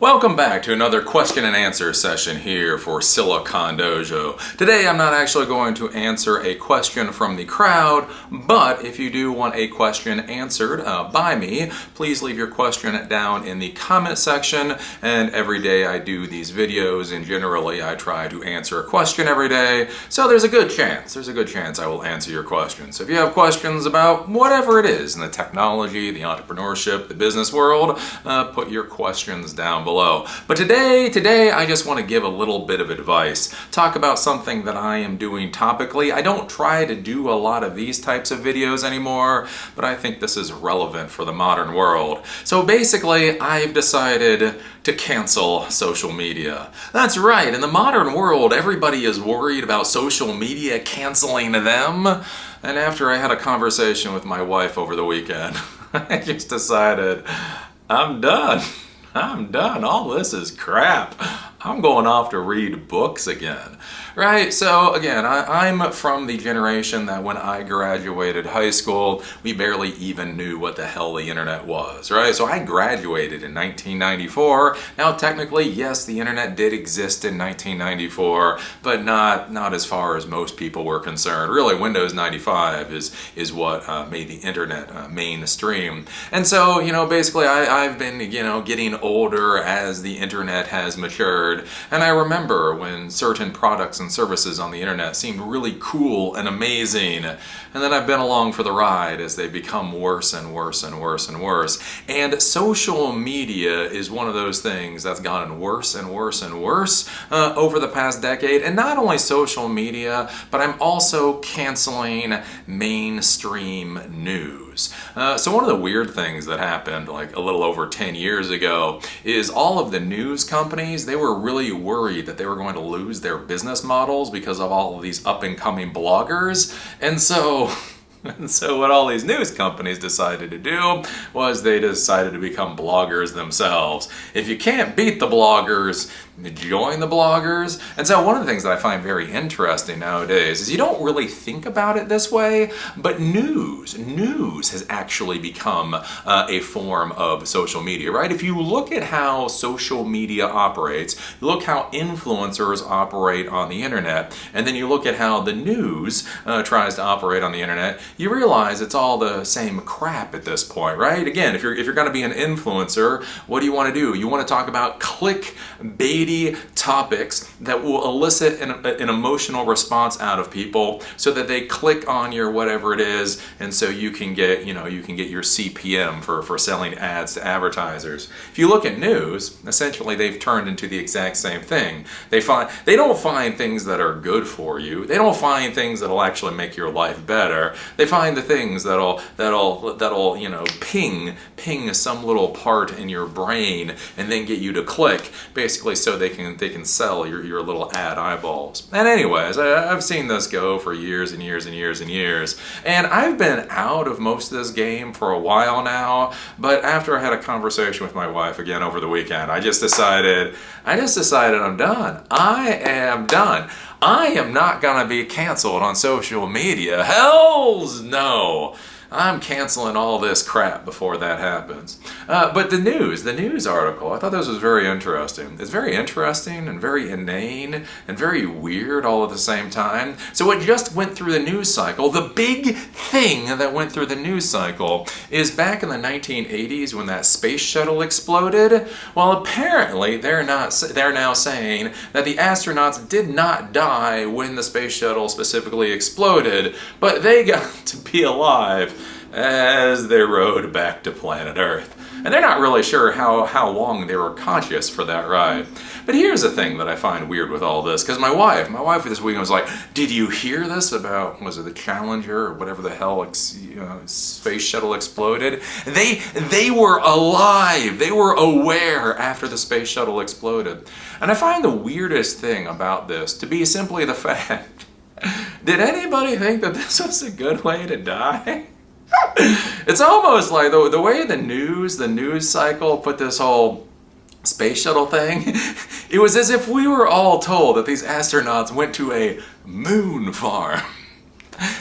Welcome back to another question and answer session here for Silicon Dojo. Today I'm not actually going to answer a question from the crowd, but if you do want a question answered by me, please leave your question down in the comment section. And every day I do these videos, and generally I try to answer a question every day, so there's a good chance I will answer your questions. So if you have questions about whatever it is in the technology, the entrepreneurship, the business world, put your questions down below. But today I just want to give a little bit of advice, talk about something that I am doing topically. I don't try to do a lot of these types of videos anymore, but I think this is relevant for the modern world. So basically, I've decided to cancel social media. That's right, in the modern world, everybody is worried about social media canceling them. And after I had a conversation with my wife over the weekend, I just decided, I'm done. All this is crap. I'm going off to read books again. Right? So again, I'm from the generation that when I graduated high school, we barely even knew what the hell the internet was, right? So I graduated in 1994. Now technically, yes, the internet did exist in 1994, but not as far as most people were concerned. Really, Windows 95 is what made the internet mainstream. And so, basically I've been, getting older as the internet has matured. And I remember when certain products and services on the internet seemed really cool and amazing, and then I've been along for the ride as they become worse and worse and worse and worse. And social media is one of those things that's gotten worse and worse and worse over the past decade. And not only social media, but I'm also canceling mainstream news. So one of the weird things that happened like a little over 10 years ago is all of the news companies, they were really worried that they were going to lose their business models because of all of these up and coming bloggers. And so what all these news companies decided to do was they decided to become bloggers themselves. If you can't beat the bloggers, join the bloggers. And so one of the things that I find very interesting nowadays is you don't really think about it this way, but news has actually become a form of social media, right? If you look at how social media operates, you look how influencers operate on the internet, and then you look at how the news tries to operate on the internet, you realize it's all the same crap at this point, right? Again, if you're going to be an influencer, what do you want to do? You want to talk about clickbaity topics that will elicit an emotional response out of people so that they click on your whatever it is, and so you can get your CPM for selling ads to advertisers. If you look at news, essentially they've turned into the exact same thing. They don't find things that are good for you. They don't find things that'll actually make your life better. They find the things that'll ping some little part in your brain and then get you to click, basically so they can sell your little ad eyeballs. And anyways, I've seen this go for years and years and years and years, and I've been out of most of this game for a while now. But after I had a conversation with my wife again over the weekend, I just decided I'm done. I am done. I am not gonna be canceled on social media. Hells no! I'm canceling all this crap before that happens. But the news article, I thought this was very interesting. It's very interesting and very inane and very weird all at the same time. So what just went through the news cycle, the big thing that went through the news cycle is back in the 1980s when that space shuttle exploded. Well, apparently they're now saying that the astronauts did not die when the space shuttle specifically exploded, but they got to be alive as they rode back to planet Earth. And they're not really sure how long they were conscious for that ride. But here's the thing that I find weird with all this, because my wife this weekend was like, did you hear this about, was it the Challenger or whatever the hell space shuttle exploded? They were alive. They were aware after the space shuttle exploded. And I find the weirdest thing about this to be simply the fact, did anybody think that this was a good way to die? It's almost like the way the news cycle put this whole space shuttle thing, it was as if we were all told that these astronauts went to a moon farm.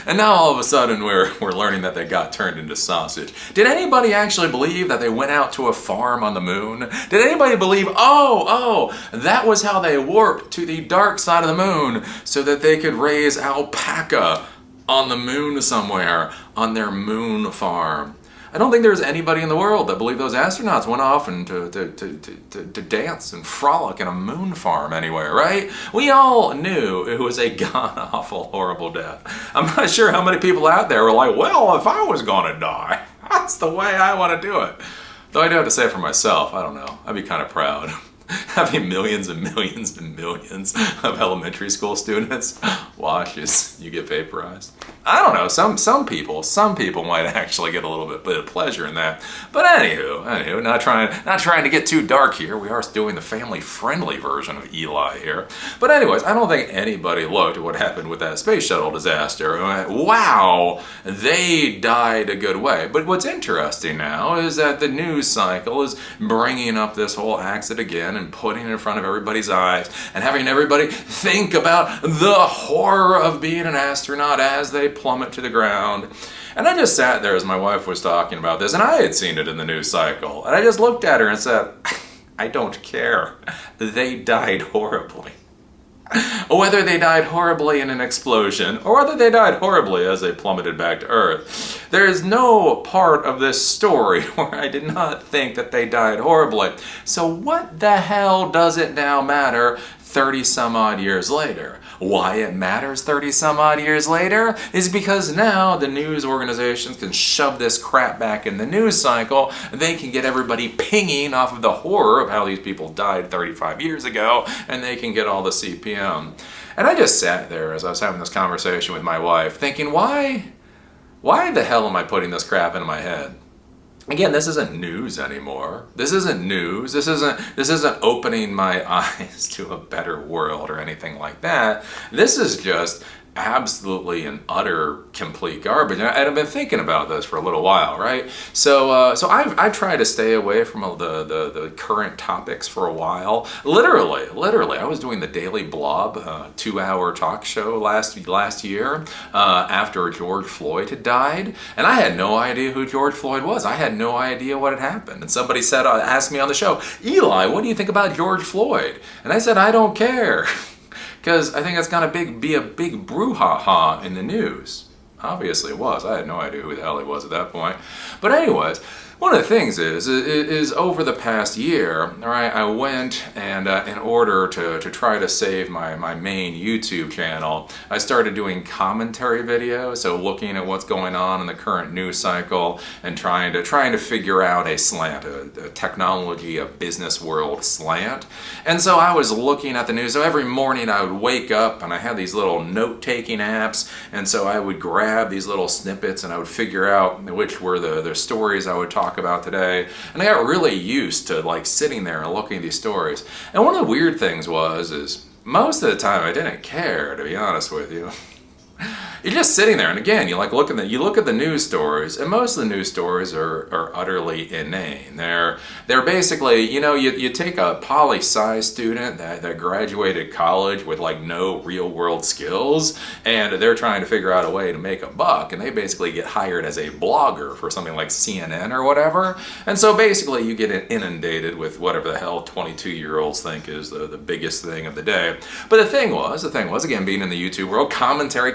And now all of a sudden we're learning that they got turned into sausage. Did anybody actually believe that they went out to a farm on the moon? Did anybody believe, that was how they warped to the dark side of the moon so that they could raise alpaca on the moon somewhere, on their moon farm? I don't think there's anybody in the world that believed those astronauts went off and to dance and frolic in a moon farm anywhere, right? We all knew it was a god-awful, horrible death. I'm not sure how many people out there were like, well, if I was gonna die, that's the way I want to do it. Though I do have to say for myself, I don't know, I'd be kind of proud. Having millions and millions and millions of elementary school students watch as you get vaporized. I don't know, some people might actually get a little bit of pleasure in that. But anywho, not trying to get too dark here. We are doing the family-friendly version of Eli here. But anyways, I don't think anybody looked at what happened with that space shuttle disaster and went, wow, they died a good way. But what's interesting now is that the news cycle is bringing up this whole accident again and putting it in front of everybody's eyes and having everybody think about the horror of being an astronaut as they plummet to the ground. And I just sat there as my wife was talking about this, and I had seen it in the news cycle, and I just looked at her and said, I don't care. They died horribly. Whether they died horribly in an explosion or whether they died horribly as they plummeted back to Earth, there is no part of this story where I did not think that they died horribly. So what the hell does it now matter 30 some odd years later? Why it matters 30 some odd years later is because now the news organizations can shove this crap back in the news cycle. They can get everybody pinging off of the horror of how these people died 35 years ago, and they can get all the CPM. And I just sat there as I was having this conversation with my wife thinking, why the hell am I putting this crap into my head? Again, this isn't news anymore. This isn't news. This isn't opening my eyes to a better world or anything like that. This is just absolutely and utter complete garbage. And I've been thinking about this for a little while, right? So I try to stay away from the current topics for a while. Literally, I was doing the Daily Blob 2-hour talk show last year after George Floyd had died, and I had no idea who George Floyd was. I had no idea what had happened. And somebody asked me on the show, Eli, what do you think about George Floyd? And I said, I don't care. Because I think it's going to be a big brouhaha in the news. Obviously it was. I had no idea who the hell he was at that point. But anyways, one of the things is over the past year, all right, I went and in order to try to save my main YouTube channel, I started doing commentary videos, so looking at what's going on in the current news cycle and trying to figure out a slant, a technology, a business world slant. And so I was looking at the news. So every morning I would wake up and I had these little note-taking apps, and so I would grab these little snippets and I would figure out which were the stories I would talk about today. And I got really used to like sitting there and looking at these stories. And one of the weird things is most of the time I didn't care, to be honest with you. You're just sitting there, and again, you look at the news stories, and most of the news stories are utterly inane. They're basically, you take a poli-sci student that graduated college with like no real world skills, and they're trying to figure out a way to make a buck, and they basically get hired as a blogger for something like CNN or whatever. And so basically you get inundated with whatever the hell 22-year-olds think is the biggest thing of the day. But the thing was, again, being in the YouTube world, commentary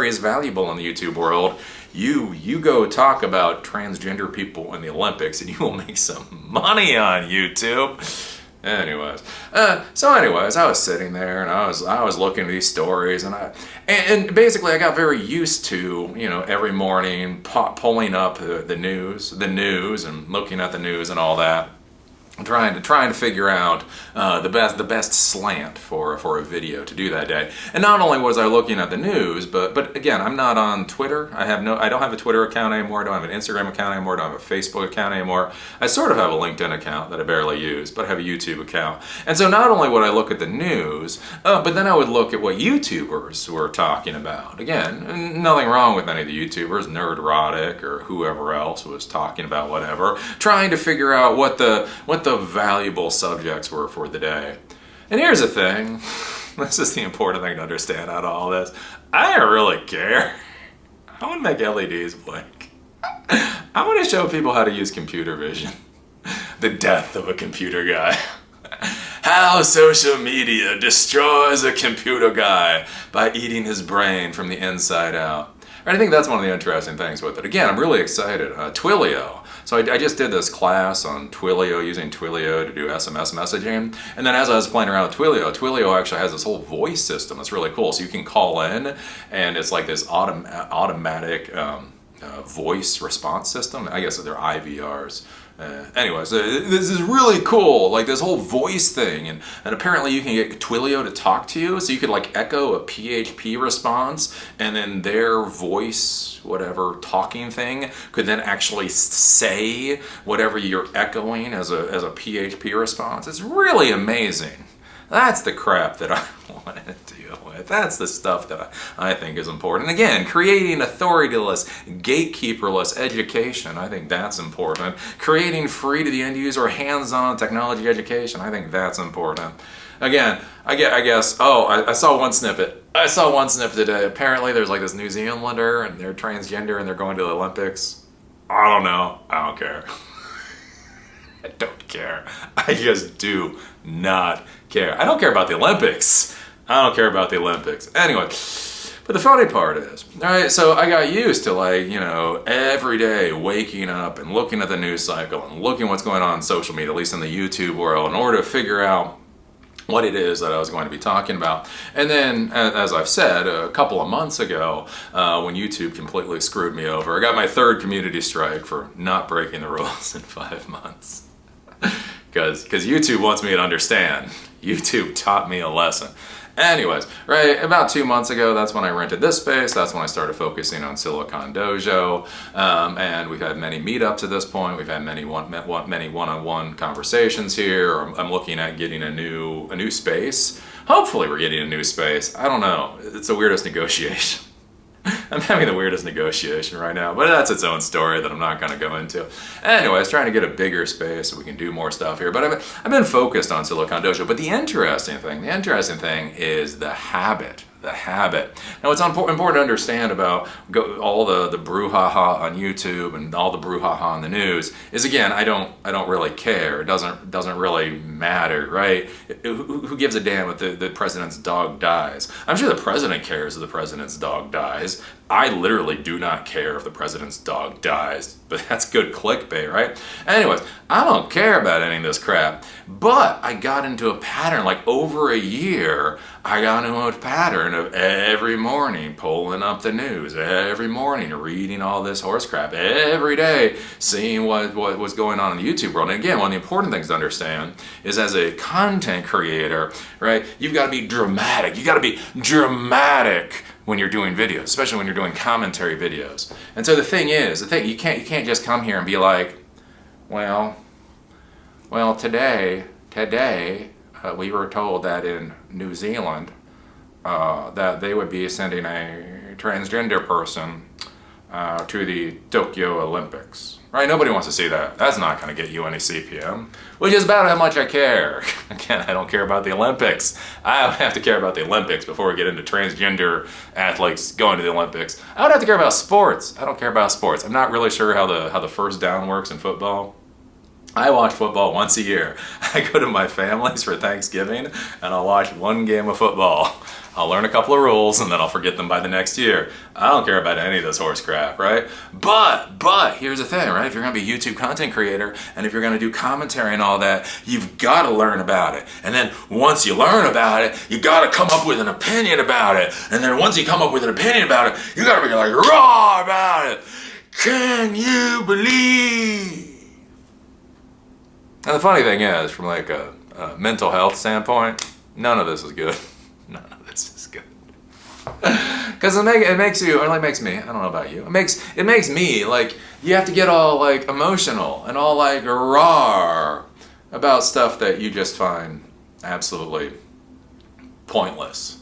is valuable in the YouTube world. You go talk about transgender people in the Olympics and you will make some money on YouTube. Anyways, I was sitting there and I was looking at these stories, and basically I got very used to, every morning pulling up the news and looking at the news and all that. Trying to figure out the best slant for a video to do that day. And not only was I looking at the news, but again, I'm not on Twitter. I don't have a Twitter account anymore. I don't have an Instagram account anymore. I don't have a Facebook account anymore. I sort of have a LinkedIn account that I barely use, but I have a YouTube account. And so not only would I look at the news, but then I would look at what YouTubers were talking about. Again, nothing wrong with any of the YouTubers, Nerdrotic or whoever else was talking about whatever, trying to figure out what the valuable subjects were for the day. And here's the thing, this is the important thing to understand out of all this, I didn't really care. I want to make LEDs blink. I want to show people how to use computer vision. The death of a computer guy. How social media destroys a computer guy by eating his brain from the inside out. I think that's one of the interesting things with it. Again, I'm really excited. Twilio. So I just did this class on Twilio, using Twilio to do SMS messaging. And then as I was playing around with Twilio, Twilio actually has this whole voice system that's really cool. So you can call in, and it's like this automatic voice response system. I guess they're IVRs. Anyways, this is really cool, like this whole voice thing, and apparently you can get Twilio to talk to you, so you could like echo a PHP response, and then their voice, whatever talking thing, could then actually say whatever you're echoing as a PHP response. It's really amazing. That's the crap that I want to deal with. That's the stuff that I think is important. And again, creating authorityless, gatekeeperless education, I think that's important. Creating free to the end user, hands-on technology education, I think that's important. Again, I guess, I saw one snippet. I saw one snippet today. Apparently there's like this New Zealander, and they're transgender, and they're going to the Olympics. I don't know. I don't care. I don't care. I just do not care. I don't care about the Olympics. I don't care about the Olympics. Anyway, but the funny part is, all right, so I got used to, like, you know, every day waking up and looking at the news cycle and looking what's going on in social media, at least in the YouTube world, in order to figure out what it is that I was going to be talking about. And then, as I've said, a couple of months ago, when YouTube completely screwed me over, I got my third community strike for not breaking the rules in 5 months. Because YouTube wants me to understand. YouTube taught me a lesson. Anyways, right, about 2 months ago, that's when I rented this space. That's when I started focusing on Silicon Dojo. And we've had many meetups at this point. We've had many one-on-one conversations here. I'm looking at getting a new space. Hopefully we're getting a new space. I don't know. It's the weirdest negotiation. I'm having the weirdest negotiation right now, but that's its own story that I'm not going to go into. Anyways, trying to get a bigger space so we can do more stuff here. But I've been focused on Silicon Dojo. But the interesting thing is the habit. Now, what's important to understand about all the brouhaha on YouTube and all the brouhaha on the news is, again, I don't really care. It doesn't really matter, right? Who gives a damn if the president's dog dies? I'm sure the president cares if the president's dog dies. I literally do not care if the president's dog dies, but that's good clickbait, right? Anyways, I don't care about any of this crap, but I got into a pattern, like over a year, I got into a pattern of every morning pulling up the news, every morning reading all this horse crap, every day seeing what was going on in the YouTube world. And again, one of the important things to understand is, as a content creator, right, you've got to be dramatic. You got to be dramatic when you're doing videos, especially when you're doing commentary videos. And so the thing is, you can't just come here and be like, well, today we were told that in New Zealand that they would be sending a transgender person to the Tokyo Olympics. Right? Nobody wants to see that. That's not going to get you any CPM, which is about how much I care. Again, I don't care about the Olympics. I would have to care about the Olympics before we get into transgender athletes going to the Olympics. I would have to care about sports. I don't care about sports. I'm not really sure how the first down works in football. I watch football once a year. I go to my family's for Thanksgiving, and I'll watch one game of football. I'll learn a couple of rules, and then I'll forget them by the next year. I don't care about any of this horse crap, right? But here's the thing, right? If you're going to be a YouTube content creator, and if you're going to do commentary and all that, you've got to learn about it. And then once you learn about it, you got to come up with an opinion about it. And then once you come up with an opinion about it, you got to be like raw about it. Can you believe? And the funny thing is, from like a mental health standpoint, none of this is good. None of this is good. Because it makes you, or it makes me, I don't know about you, it makes me, like, you have to get all, like, emotional and all, like, raw about stuff that you just find absolutely pointless.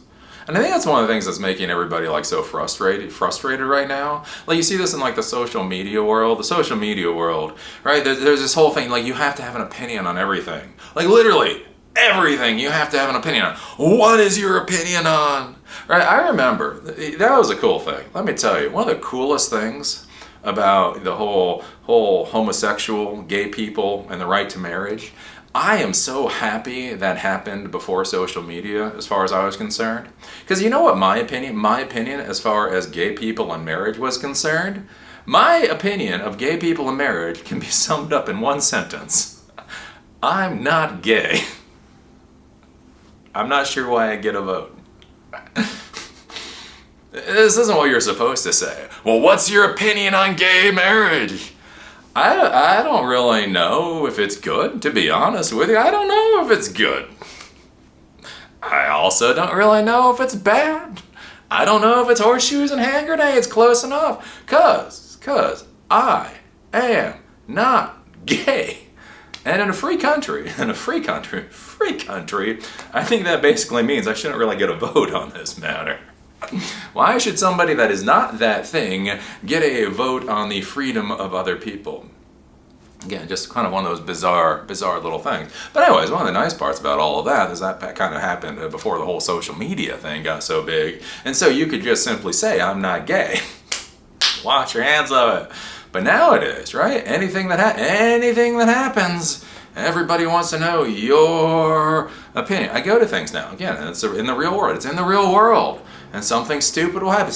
And I think that's one of the things that's making everybody, like, so frustrated right now. Like, you see this in, like, the social media world, right? There's this whole thing, like, you have to have an opinion on everything. Like, literally everything you have to have an opinion on. What is your opinion on? Right? I remember, that was a cool thing. Let me tell you, one of the coolest things about the whole homosexual, gay people, and the right to marriage, I am so happy that happened before social media as far as I was concerned. Because you know what my opinion as far as gay people and marriage was concerned? My opinion of gay people and marriage can be summed up in one sentence. I'm not gay. I'm not sure why I get a vote. This isn't what you're supposed to say. Well, what's your opinion on gay marriage? I don't really know if it's good, to be honest with you. I don't know if it's good. I also don't really know if it's bad. I don't know if it's horseshoes and hand grenades close enough. Cause I am not gay. And in a free country, I think that basically means I shouldn't really get a vote on this matter. Why should somebody that is not that thing get a vote on the freedom of other people? Again, just kind of one of those bizarre little things. But anyways, one of the nice parts about all of that is that kind of happened before the whole social media thing got so big. And so you could just simply say, I'm not gay. Wash your hands of it. But nowadays, right? Anything that happens, everybody wants to know your opinion. I go to things now, again, and it's in the real world. It's in the real world. And something stupid will happen.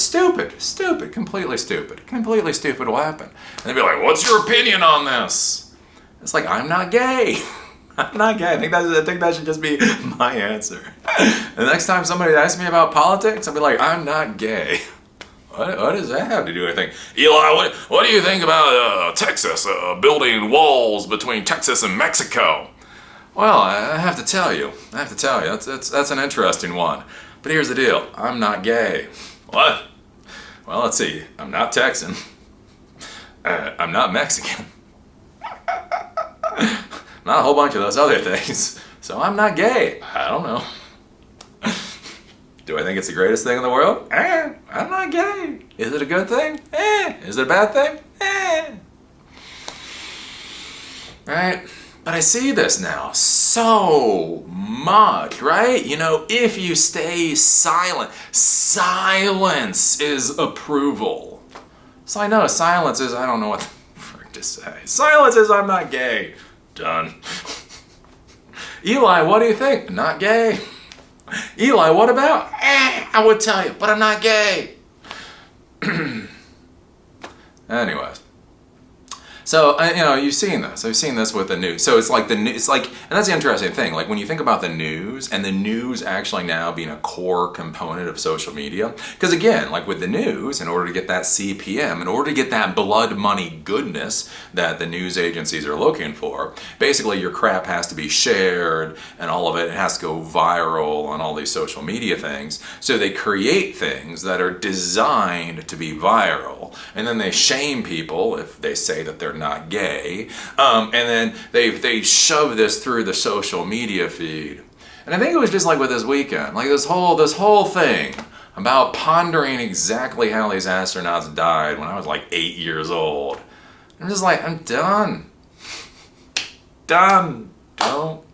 Completely stupid will happen. And they'll be like, what's your opinion on this? It's like, I'm not gay. I'm not gay. I think that should just be my answer. The next time somebody asks me about politics, I'll be like, I'm not gay. What does that have to do with anything? Eli, what do you think about Texas building walls between Texas and Mexico? Well, I have to tell you, that's an interesting one. But here's the deal, I'm not gay. What? Well, let's see, I'm not Texan. I'm not Mexican. Not a whole bunch of those other things. So I'm not gay. I don't know. Do I think it's the greatest thing in the world? I'm not gay. Is it a good thing? Is it a bad thing? Right? But I see this now so much, right? You know, if you stay silent, silence is approval. So I know silence is, I don't know what the frick to say. Silence is, I'm not gay. Done. Eli, what do you think? Not gay. Eli, what about? I would tell you, but I'm not gay. Anyways. So, you know, you've seen this. I've seen this with the news. So it's like and that's the interesting thing. Like when you think about the news, and the news actually now being a core component of social media. Because again, like with the news, in order to get that CPM, in order to get that blood money goodness that the news agencies are looking for, basically your crap has to be shared and all of it has to go viral on all these social media things. So they create things that are designed to be viral. And then they shame people if they say that they're not gay, and then they shove this through the social media feed. And I think it was just like with this weekend, like this whole thing about pondering exactly how these astronauts died when I was like 8 years old. I'm just like, I'm done. Don't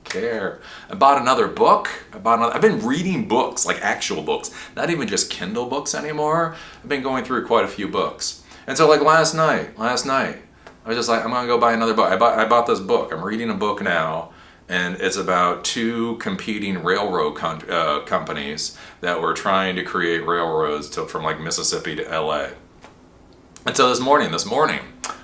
care. I bought another book. I've been reading books, like actual books, not even just Kindle books anymore. I've been going through quite a few books. And so like last night, I was just like, I'm gonna go buy another book. I bought this book. I'm reading a book now, and it's about two competing railroad companies that were trying to create railroads from like Mississippi to LA. And so this morning,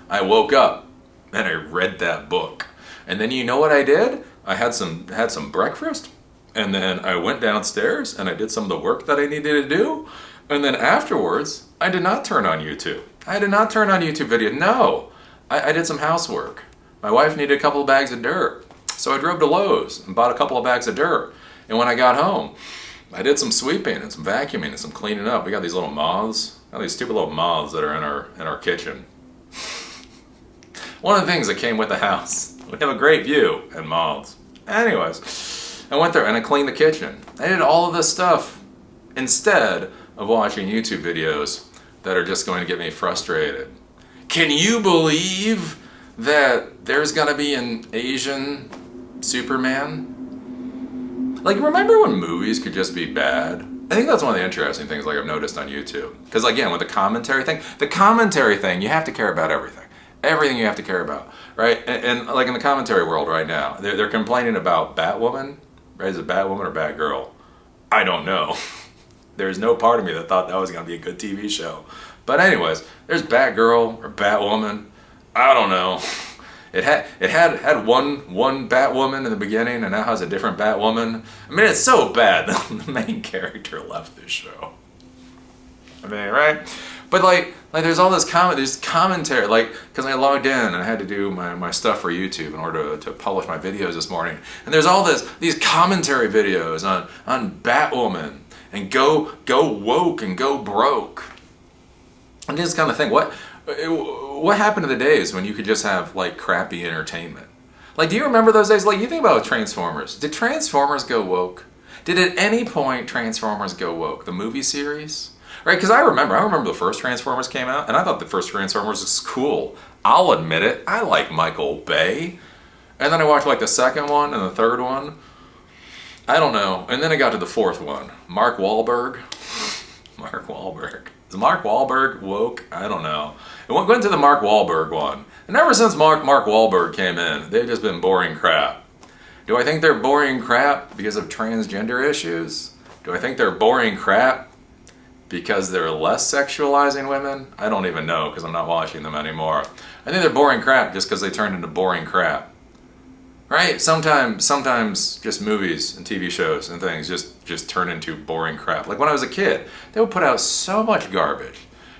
I woke up and I read that book. And then you know what I did? I had some breakfast, and then I went downstairs and I did some of the work that I needed to do. And then afterwards, I did not turn on YouTube. I did not turn on YouTube video. No. I did some housework. My wife needed a couple of bags of dirt. So I drove to Lowe's and bought a couple of bags of dirt. And when I got home, I did some sweeping and some vacuuming and some cleaning up. We got these little moths, these stupid little moths that are in our kitchen. One of the things that came with the house. We have a great view and moths. Anyways, I went there and I cleaned the kitchen. I did all of this stuff instead of watching YouTube videos that are just going to get me frustrated. Can you believe that there's gonna be an Asian Superman? Like, remember when movies could just be bad? I think that's one of the interesting things, like, I've noticed on YouTube. Because, again, with the commentary thing, you have to care about everything. Everything you have to care about, right? And like in the commentary world right now, they're complaining about Batwoman, right? Is it Batwoman or Batgirl? I don't know. There's no part of me that thought that was going to be a good TV show. But anyways, there's Batgirl or Batwoman. I don't know. It had one Batwoman in the beginning, and now has a different Batwoman. I mean, it's so bad that the main character left this show. I mean, right? But like there's all this commentary, like, because I logged in and I had to do my stuff for YouTube in order to publish my videos this morning. And there's all these commentary videos on Batwoman and go woke and go broke. And just kind of think, what happened to the days when you could just have like crappy entertainment? Like, do you remember those days? Like, you think about Transformers. Did Transformers go woke? Did at any point Transformers go woke? The movie series? Right, because I remember the first Transformers came out, and I thought the first Transformers was cool. I'll admit it, I like Michael Bay. And then I watched like the second one and the third one. I don't know. And then I got to the fourth one. Mark Wahlberg. Mark Wahlberg. Is Mark Wahlberg woke? I don't know. It went into the Mark Wahlberg one. And ever since Mark Wahlberg came in, they've just been boring crap. Do I think they're boring crap because of transgender issues? Do I think they're boring crap because they're less sexualizing women? I don't even know, because I'm not watching them anymore. I think they're boring crap just because they turned into boring crap. Right? Sometimes just movies and TV shows and things just turn into boring crap. Like when I was a kid, they would put out so much garbage.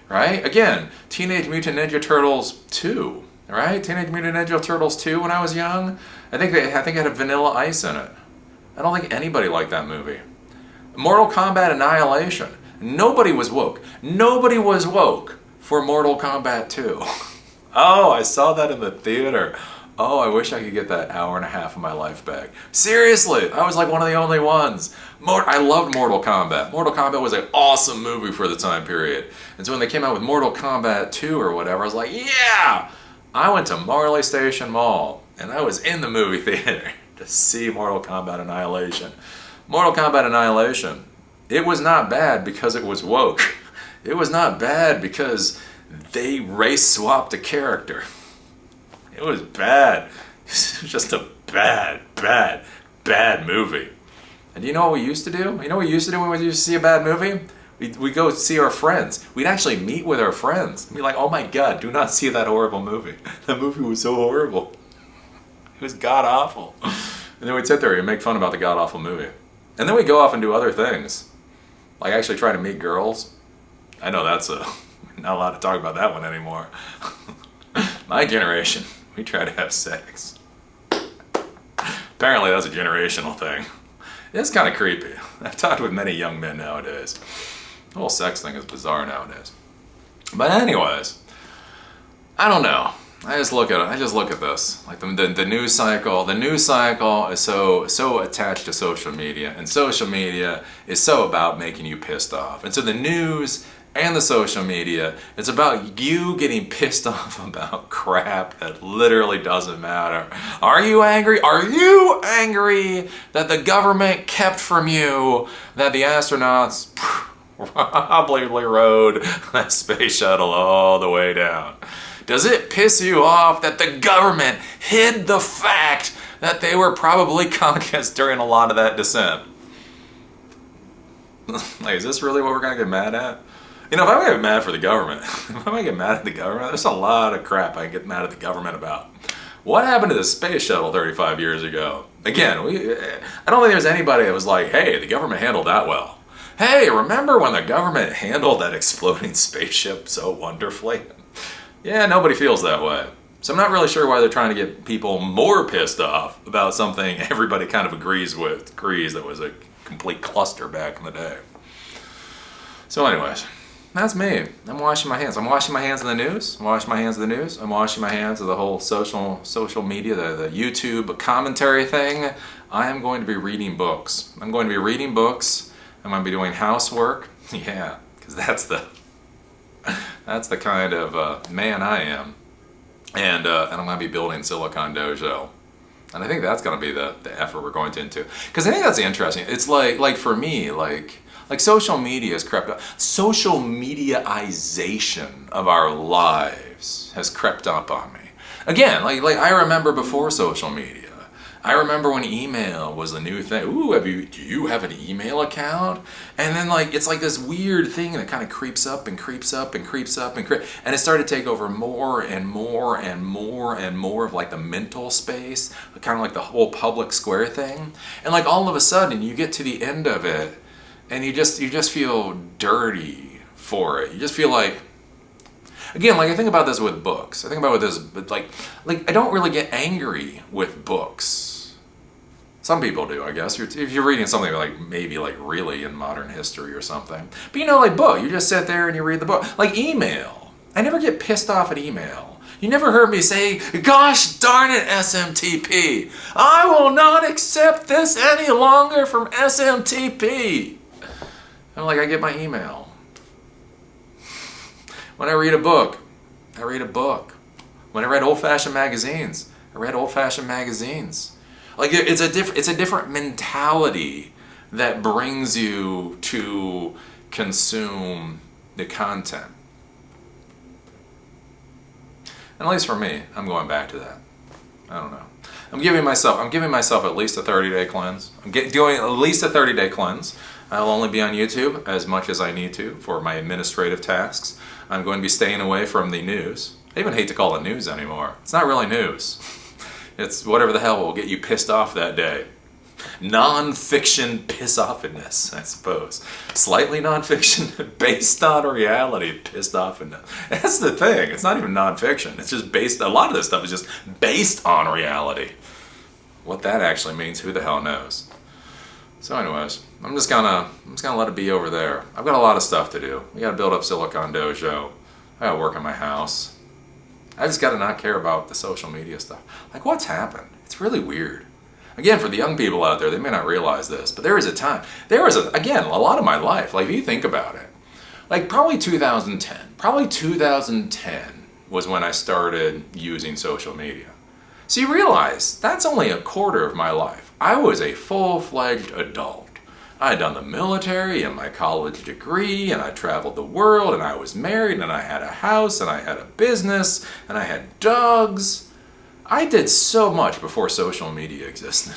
Right? Again, Teenage Mutant Ninja Turtles 2. Right? Teenage Mutant Ninja Turtles 2 when I was young. I think it had a Vanilla Ice in it. I don't think anybody liked that movie. Mortal Kombat Annihilation. Nobody was woke. Nobody was woke for Mortal Kombat 2. Oh, I saw that in the theater. Oh, I wish I could get that hour and a half of my life back. Seriously, I was like one of the only ones. I loved Mortal Kombat. Mortal Kombat was an awesome movie for the time period. And so when they came out with Mortal Kombat 2 or whatever, I was like, yeah! I went to Marley Station Mall, and I was in the movie theater to see Mortal Kombat Annihilation. Mortal Kombat Annihilation. It was not bad because it was woke. It was not bad because they race swapped a character. It was bad. It was just a bad movie. And you know what we used to do? You know what we used to do when we used to see a bad movie? We'd go see our friends. We'd actually meet with our friends. We'd be like, oh my God, do not see that horrible movie. That movie was so horrible. It was god-awful. And then we'd sit there and make fun about the god-awful movie. And then we'd go off and do other things. Like actually try to meet girls. I know that's not allowed to talk about that one anymore. My generation, we try to have sex. Apparently that's a generational thing. It's kind of creepy. I've talked with many young men nowadays. The whole sex thing is bizarre nowadays. But anyways, I don't know. I just look at this. Like the news cycle. The news cycle is so attached to social media, and social media is so about making you pissed off. And so the news and the social media, it's about you getting pissed off about crap that literally doesn't matter. Are you angry? Are you angry that the government kept from you that the astronauts probably rode that space shuttle all the way down? Does it piss you off that the government hid the fact that they were probably communists during a lot of that descent? Like, is this really what we're going to get mad at? You know, if I'm going to get mad for the government, if I'm going to get mad at the government, there's a lot of crap I can get mad at the government about. What happened to the space shuttle 35 years ago? Again, I don't think there's anybody that was like, hey, the government handled that well. Hey, remember when the government handled that exploding spaceship so wonderfully? Yeah, nobody feels that way. So I'm not really sure why they're trying to get people more pissed off about something everybody kind of agrees that was a complete cluster back in the day. So anyways, that's me. I'm washing my hands. I'm washing my hands of the news. I'm washing my hands of the news. I'm washing my hands of the whole social media, the YouTube commentary thing. I am going to be reading books. I'm going to be reading books. I'm going to be doing housework. Yeah, because that's the kind of man I am. And I'm going to be building Silicon Dojo. And I think that's going to be the effort we're going to into. Because I think that's interesting. It's like for me, like social media has crept up. Social mediaization of our lives has crept up on me. Again, like I remember before social media. I remember when email was the new thing. Ooh, do you have an email account? And then it's like this weird thing that kind of creeps up and creeps up and creeps up and it started to take over more and more and more and more of like the mental space, kind of like the whole public square thing. And like all of a sudden you get to the end of it and you just feel dirty for it. You just feel like, again, like I think about this with books. I think about this, but like I don't really get angry with books. Some people do, I guess. If you're reading something like maybe like really in modern history or something. But like book, you just sit there and you read the book. Like email. I never get pissed off at email. You never heard me say, gosh darn it, SMTP. I will not accept this any longer from SMTP. I'm like, I get my email. When I read a book, I read a book. When I read old-fashioned magazines, I read old-fashioned magazines. Like it's a different mentality that brings you to consume the content. And at least for me, I'm going back to that. I don't know. I'm giving myself at least a 30-day cleanse. I'm doing at least a 30-day cleanse. I'll only be on YouTube as much as I need to for my administrative tasks. I'm going to be staying away from the news. I even hate to call it news anymore. It's not really news. It's whatever the hell will get you pissed off that day. Non-fiction piss-offedness, I suppose. Slightly non-fiction, based on reality, pissed offedness. That's the thing. It's not even non-fiction. It's just based. A lot of this stuff is just based on reality. What that actually means, who the hell knows? So, anyways, I'm just gonna let it be over there. I've got a lot of stuff to do. We got to build up Silicon Dojo. I got to work on my house. I just got to not care about the social media stuff. Like, what's happened? It's really weird. Again, for the young people out there, they may not realize this, but there was again, a lot of my life, like if you think about it, like probably 2010 was when I started using social media. So you realize that's only a quarter of my life. I was a full-fledged adult. I had done the military and my college degree, and I traveled the world, and I was married, and I had a house, and I had a business, and I had dogs. I did so much before social media existed.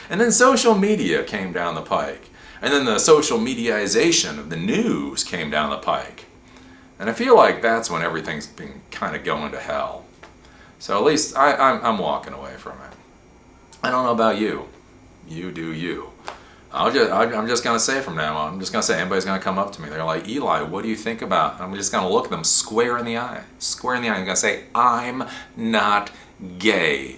And then social media came down the pike. And then the social mediaization of the news came down the pike. And I feel like that's when everything's been kind of going to hell. So at least I'm walking away from it. I don't know about you. You do you. I'm just going to say from now on, I'm just going to say, anybody's going to come up to me. They're like, Eli, what do you think about? And I'm just going to look them square in the eye. Square in the eye. I'm going to say, I'm not gay.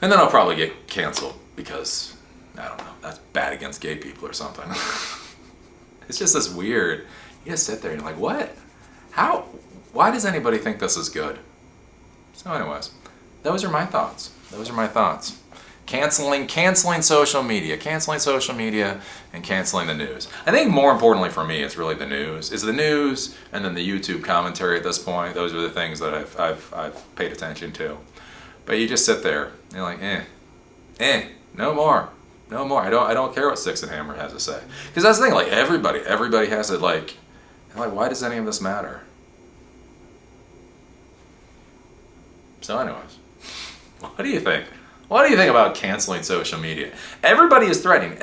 And then I'll probably get canceled because, I don't know, that's bad against gay people or something. It's just this weird, you just sit there and you're like, what? How? Why does anybody think this is good? So anyways, those are my thoughts. Canceling social media and canceling the news. I think more importantly for me, it's really the news. It's the news and then the YouTube commentary at this point. Those are the things that I've paid attention to. But you just sit there and you're like, no more. I don't care what Six and Hammer has to say. Because that's the thing, like everybody has it like, why does any of this matter? So anyways, what do you think? What do you think about canceling social media? Everybody is threatening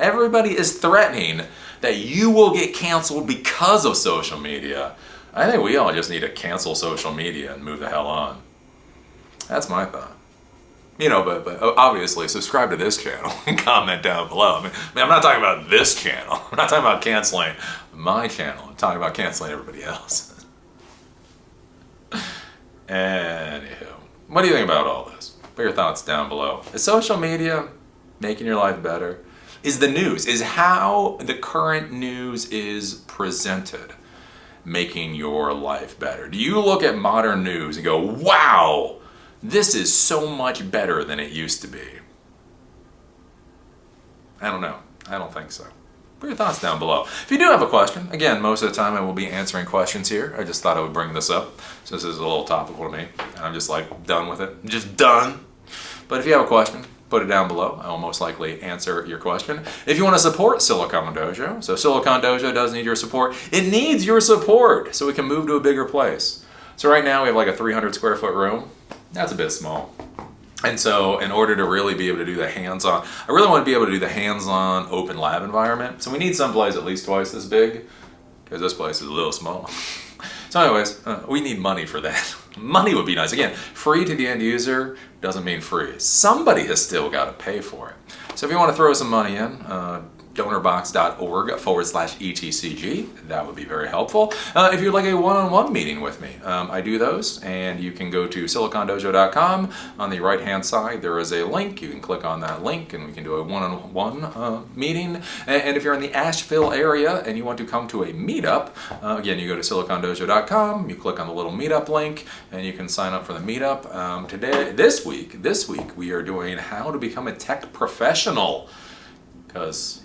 that you will get canceled because of social media. I think we all just need to cancel social media and move the hell on. That's my thought. But obviously subscribe to this channel and comment down below. I mean, I'm not talking about this channel. I'm not talking about canceling my channel. I'm talking about canceling everybody else. Anywho, what do you think about all this? Put your thoughts down below. Is social media making your life better? Is the news, is how the current news is presented making your life better? Do you look at modern news and go, wow, this is so much better than it used to be? I don't know. I don't think so. Put your thoughts down below. If you do have a question, again, most of the time I will be answering questions here. I just thought I would bring this up since this is a little topical to me. And I'm just like done with it. I'm just done. But if you have a question, put it down below. I will most likely answer your question. If you want to support Silicon Dojo, so Silicon Dojo does need your support. It needs your support so we can move to a bigger place. So right now we have like a 300 square foot room. That's a bit small. And so in order to really be able to do the hands-on, I really want to be able to do the hands-on open lab environment. So we need someplace at least twice this big, because this place is a little small. So anyways, we need money for that. Money would be nice. Again, free to the end user doesn't mean free. Somebody has still got to pay for it. So if you want to throw some money in, donorbox.org/ETCG. That would be very helpful. If you'd like a one-on-one meeting with me, I do those, and you can go to silicondojo.com. On the right-hand side, there is a link. You can click on that link, and we can do a one-on-one meeting. And if you're in the Asheville area and you want to come to a meetup, again, you go to silicondojo.com. You click on the little meetup link, and you can sign up for the meetup. This week, we are doing how to become a tech professional. Because,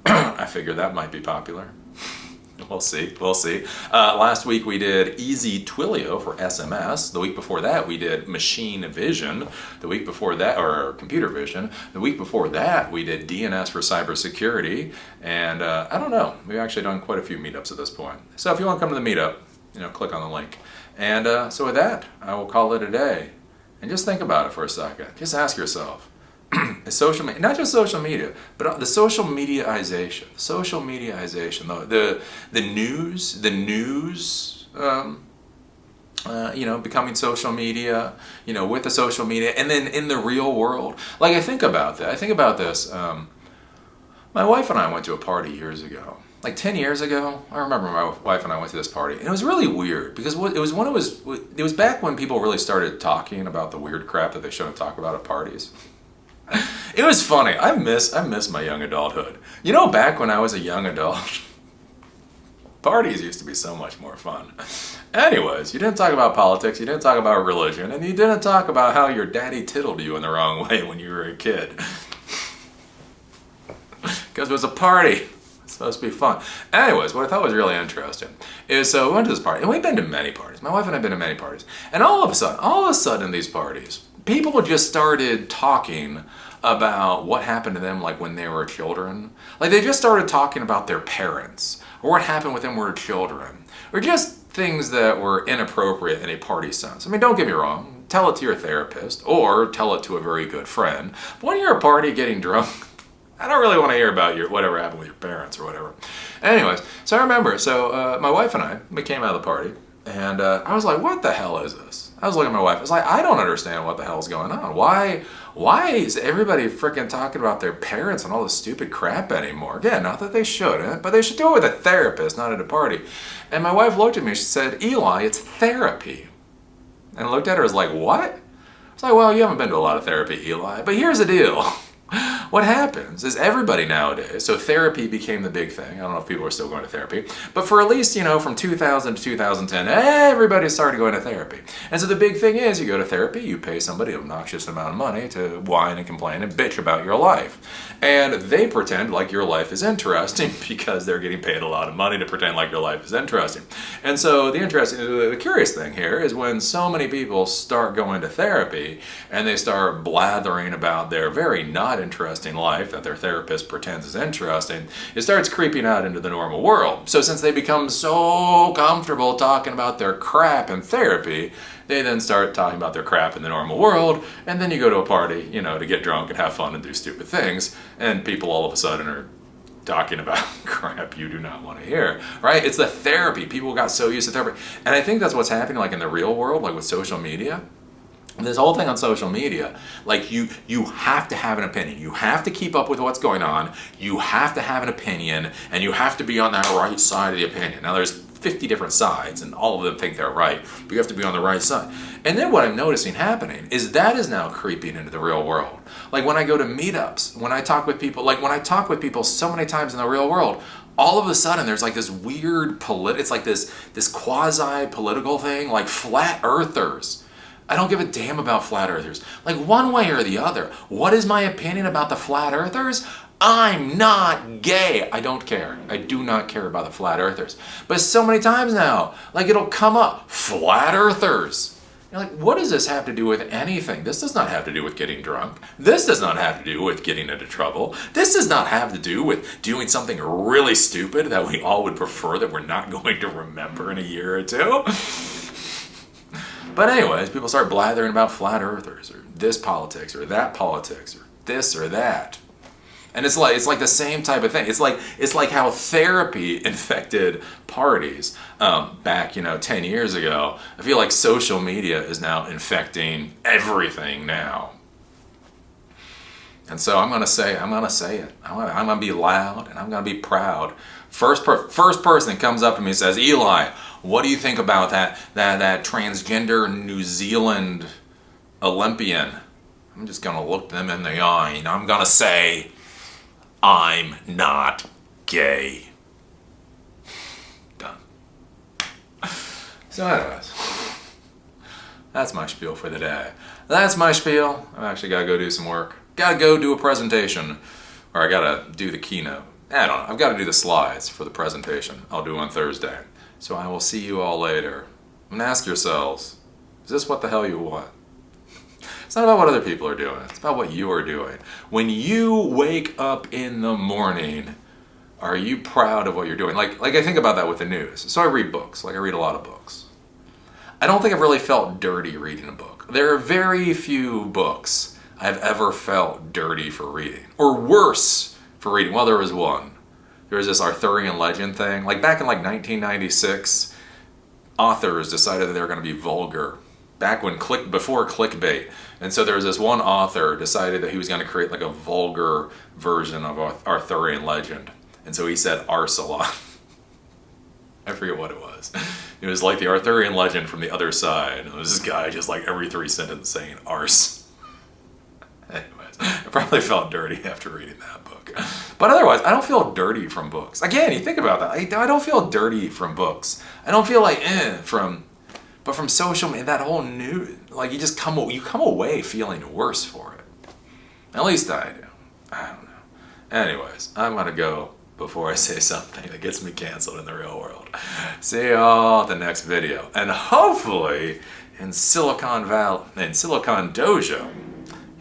I figured that might be popular. We'll see. Last week we did Easy Twilio for SMS. The week before that we did Machine Vision. The week before that, or Computer Vision. The week before that we did DNS for cybersecurity. And I don't know. We've actually done quite a few meetups at this point. So if you want to come to the meetup, click on the link. And so with that, I will call it a day. And just think about it for a second. Just ask yourself. Social media, not just social media, but the social mediaization, the news, becoming social media, with the social media, and then in the real world. Like I think about that. I think about this. My wife and I went to a party years ago. Like 10 years ago, I remember my wife and I went to this party, and it was really weird because it was back when people really started talking about the weird crap that they shouldn't talk about at parties. It was funny. I miss my young adulthood. Back when I was a young adult, parties used to be so much more fun. Anyways, you didn't talk about politics, you didn't talk about religion, and you didn't talk about how your daddy tiddled you in the wrong way when you were a kid. Because it was a party. It's supposed to be fun. Anyways, what I thought was really interesting is, so we went to this party, and we've been to many parties. My wife and I have been to many parties. And all of a sudden, these parties, people just started talking about what happened to them like when they were children. Like they just started talking about their parents or what happened with them when they were children or just things that were inappropriate in a party sense. I mean, don't get me wrong. Tell it to your therapist or tell it to a very good friend. But when you're at a party getting drunk, I don't really want to hear about whatever happened with your parents or whatever. Anyways, so I remember, my wife and we came out of the party and I was like, what the hell is this? I was looking at my wife. I was like, I don't understand what the hell's going on. Why is everybody freaking talking about their parents and all this stupid crap anymore? Again, not that they shouldn't, but they should do it with a therapist, not at a party. And my wife looked at me. She said, Eli, it's therapy. And I looked at her. I was like, what? I was like, well, you haven't been to a lot of therapy, Eli. But here's the deal. What happens is everybody nowadays, so therapy became the big thing. I don't know if people are still going to therapy, but for at least, from 2000 to 2010, everybody started going to therapy. And so the big thing is you go to therapy, you pay somebody an obnoxious amount of money to whine and complain and bitch about your life. And they pretend like your life is interesting because they're getting paid a lot of money to pretend like your life is interesting. And so the curious thing here is when so many people start going to therapy and they start blathering about their very not interesting life that their therapist pretends is interesting, it starts creeping out into the normal world. So since they become so comfortable talking about their crap in therapy, they then start talking about their crap in the normal world, and then you go to a party, to get drunk and have fun and do stupid things, and people all of a sudden are talking about crap you do not want to hear, right? It's the therapy. People got so used to therapy. And I think that's what's happening like in the real world, like with social media. This whole thing on social media, like you have to have an opinion. You have to keep up with what's going on. You have to have an opinion, and you have to be on that right side of the opinion. Now there's 50 different sides, and all of them think they're right, but you have to be on the right side. And then what I'm noticing happening is that is now creeping into the real world. Like when I go to meetups, when I talk with people so many times in the real world, all of a sudden there's like this weird it's like this quasi-political thing, like flat earthers. I don't give a damn about flat earthers. Like one way or the other. What is my opinion about the flat earthers? I'm not gay. I don't care. I do not care about the flat earthers. But so many times now, like it'll come up, flat earthers. You're like, what does this have to do with anything? This does not have to do with getting drunk. This does not have to do with getting into trouble. This does not have to do with doing something really stupid that we all would prefer that we're not going to remember in a year or two. But anyways, people start blathering about flat earthers or this politics or that politics or this or that. And it's like the same type of thing. It's like how therapy infected parties back 10 years ago. I feel like social media is now infecting everything now. And so I'm gonna say it. I'm gonna be loud and I'm gonna be proud. First person that comes up to me and says, Eli, what do you think about that transgender New Zealand Olympian? I'm just gonna look them in the eye and I'm gonna say, I'm not gay. Done. So anyways, that's my spiel for the day. That's my spiel. I've actually got to go do some work. Got to go do a presentation. Or I got to do the keynote. I don't know. I've got to do the slides for the presentation. I'll do on Thursday. So I will see you all later. And ask yourselves, is this what the hell you want? It's not about what other people are doing. It's about what you are doing. When you wake up in the morning, are you proud of what you're doing? Like I think about that with the news. So I read books. I read a lot of books. I don't think I've really felt dirty reading a book. There are very few books I've ever felt dirty for reading. Or worse for reading. Well, there was one. There was this Arthurian legend thing. Back in 1996, authors decided that they were going to be vulgar. Back before clickbait. And so there was this one author decided that he was going to create a vulgar version of Arthurian legend. And so he said arse a lot. I forget what it was. It was like the Arthurian legend from the other side. It was this guy just every 3 sentences saying arse. Anyways, I probably felt dirty after reading that book. But otherwise, I don't feel dirty from books. Again, you think about that. I don't feel dirty from books. I don't feel but from social media, that whole new, you come away feeling worse for it. At least I do. I don't know. Anyways, I'm going to go before I say something that gets me canceled in the real world. See y'all at the next video. And hopefully in Silicon Dojo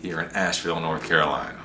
here in Asheville, North Carolina.